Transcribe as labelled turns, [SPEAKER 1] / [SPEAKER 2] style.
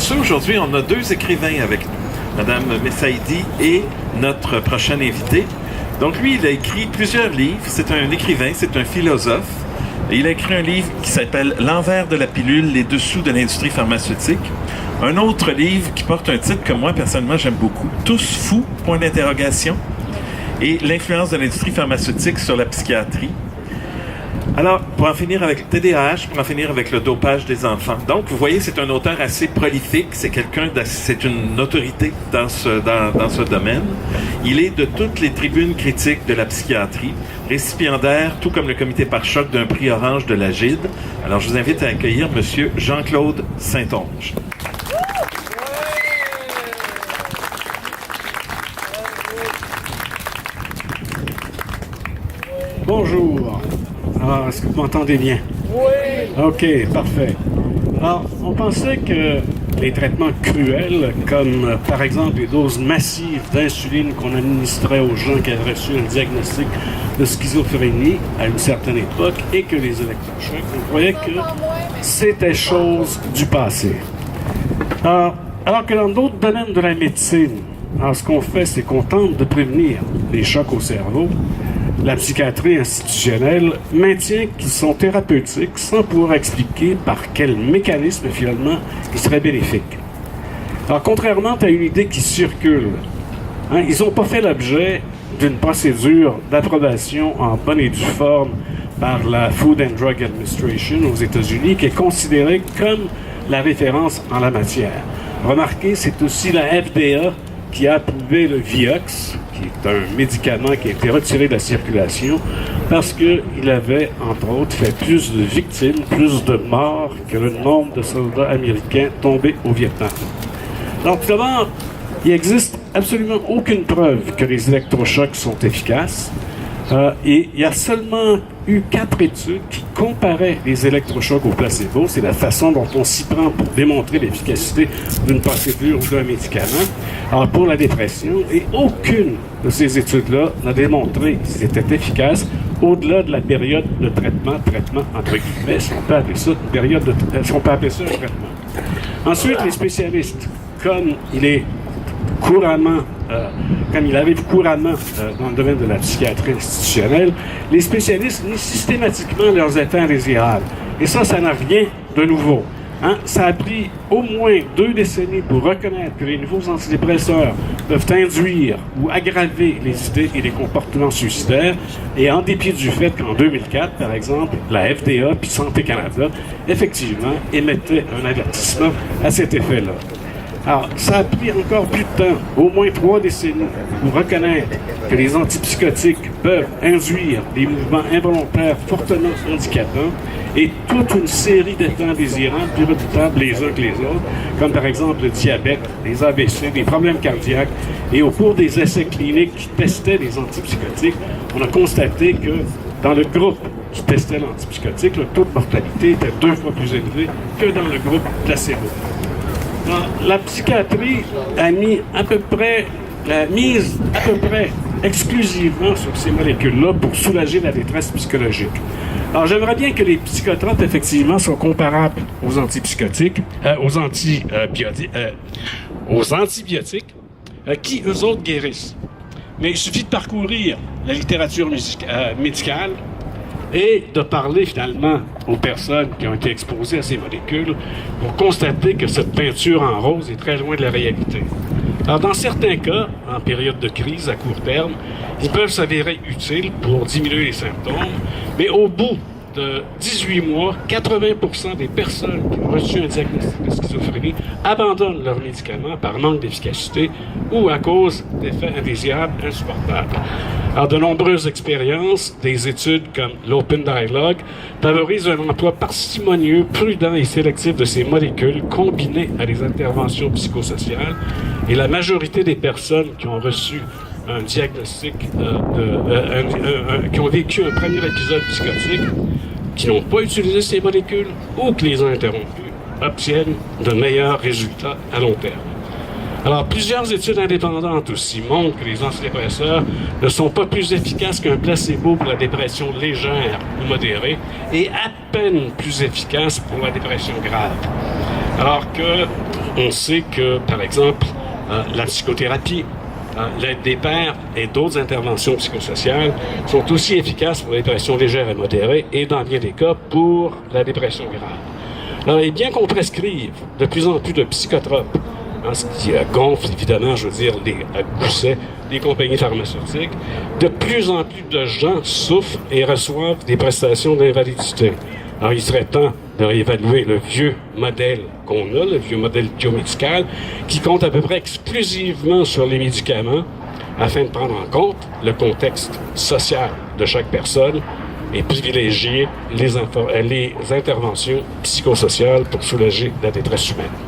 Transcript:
[SPEAKER 1] ça, aujourd'hui, on a deux écrivains avec nous, Madame Messaidi et notre prochain invité. Donc lui, il a écrit plusieurs livres. C'est un écrivain, c'est un philosophe. Et il a écrit un livre qui s'appelle « L'envers de la pilule, les dessous de l'industrie pharmaceutique ». Un autre livre qui porte un titre que moi, personnellement, j'aime beaucoup, « Tous fous, point d'interrogation ». Et l'influence de l'industrie pharmaceutique sur la psychiatrie. Alors, pour en finir avec le TDAH, pour en finir avec le dopage des enfants. Donc, vous voyez, c'est un auteur assez prolifique, c'est une autorité dans ce domaine. Il est de toutes les tribunes critiques de la psychiatrie, récipiendaire, tout comme le comité par choc d'un prix orange de la GID. Alors, je vous invite à accueillir M. Jean-Claude Saint-Onge.
[SPEAKER 2] Bonjour. Alors, est-ce que vous m'entendez bien? Oui. OK, parfait. Alors, on pensait que les traitements cruels, comme par exemple les doses massives d'insuline qu'on administrait aux gens qui avaient reçu un diagnostic de schizophrénie à une certaine époque, et que les électrochocs, on croyait que c'était chose du passé. Alors que dans d'autres domaines de la médecine, ce qu'on fait, c'est qu'on tente de prévenir les chocs au cerveau. La psychiatrie institutionnelle maintient qu'ils sont thérapeutiques sans pouvoir expliquer par quel mécanisme, finalement, ils seraient bénéfiques. Alors, contrairement à une idée qui circule, ils n'ont pas fait l'objet d'une procédure d'approbation en bonne et due forme par la Food and Drug Administration aux États-Unis, qui est considérée comme la référence en la matière. Remarquez, c'est aussi la FDA qui a approuvé le Vioxx, qui est un médicament qui a été retiré de la circulation parce qu'il avait, entre autres, fait plus de victimes, plus de morts que le nombre de soldats américains tombés au Vietnam. Donc, tout d'abord, il n'existe absolument aucune preuve que les électrochocs sont efficaces. Et il y a seulement eu 4 études qui comparaient les électrochocs au placebo. C'est la façon dont on s'y prend pour démontrer l'efficacité d'une procédure ou d'un médicament. Alors, pour la dépression, et aucune de ces études-là n'a démontré si c'était efficace au-delà de la période de traitement entre guillemets, si on peut appeler ça une période si on peut appeler ça un traitement. Ensuite, les spécialistes, comme il arrive couramment dans le domaine de la psychiatrie institutionnelle, les spécialistes nient systématiquement leurs effets indésirables. Et ça n'a rien de nouveau. Ça a pris au moins 2 décennies pour reconnaître que les nouveaux antidépresseurs peuvent induire ou aggraver les idées et les comportements suicidaires. Et en dépit du fait qu'en 2004, par exemple, la FDA puis Santé Canada, effectivement, émettaient un avertissement à cet effet-là. Alors, ça a pris encore plus de temps, au moins 3 décennies, pour reconnaître que les antipsychotiques peuvent induire des mouvements involontaires fortement handicapants et toute une série d'effets indésirables plus redoutables les uns que les autres, comme par exemple le diabète, les AVC, des problèmes cardiaques. Et au cours des essais cliniques qui testaient les antipsychotiques, on a constaté que dans le groupe qui testait l'antipsychotique, le taux de mortalité était 2 fois plus élevé que dans le groupe placebo. La psychiatrie a mise à peu près exclusivement sur ces molécules-là pour soulager la détresse psychologique. Alors, j'aimerais bien que les psychotropes, effectivement, soient comparables aux antipsychotiques, aux antibiotiques, qui, eux autres, guérissent. Mais il suffit de parcourir la littérature médicale et de parler finalement aux personnes qui ont été exposées à ces molécules pour constater que cette peinture en rose est très loin de la réalité. Alors, dans certains cas, en période de crise à court terme, ils peuvent s'avérer utiles pour diminuer les symptômes, mais au bout de 18 mois, 80% des personnes qui ont reçu un diagnostic de schizophrénie abandonnent leurs médicaments par manque d'efficacité ou à cause d'effets indésirables insupportables. Alors, de nombreuses expériences, des études comme l'Open Dialogue, favorisent un emploi parcimonieux, prudent et sélectif de ces molécules combinées à des interventions psychosociales. Et la majorité des personnes qui ont reçu un diagnostic, qui ont vécu un premier épisode psychotique, qui n'ont pas utilisé ces molécules ou qui les ont interrompues, obtiennent de meilleurs résultats à long terme. Alors, plusieurs études indépendantes aussi montrent que les antidépresseurs ne sont pas plus efficaces qu'un placebo pour la dépression légère ou modérée et à peine plus efficaces pour la dépression grave. Alors que on sait que, par exemple, la psychothérapie, l'aide des pairs et d'autres interventions psychosociales sont aussi efficaces pour la dépression légère et modérée et dans bien des cas pour la dépression grave. Alors, et bien qu'on prescrive de plus en plus de psychotropes, ce qui gonfle évidemment, je veux dire, à gousset des compagnies pharmaceutiques, de plus en plus de gens souffrent et reçoivent des prestations d'invalidité. Alors, il serait temps de réévaluer le vieux modèle qu'on a, le vieux modèle biomédical, qui compte à peu près exclusivement sur les médicaments, afin de prendre en compte le contexte social de chaque personne et privilégier les interventions psychosociales pour soulager la détresse humaine.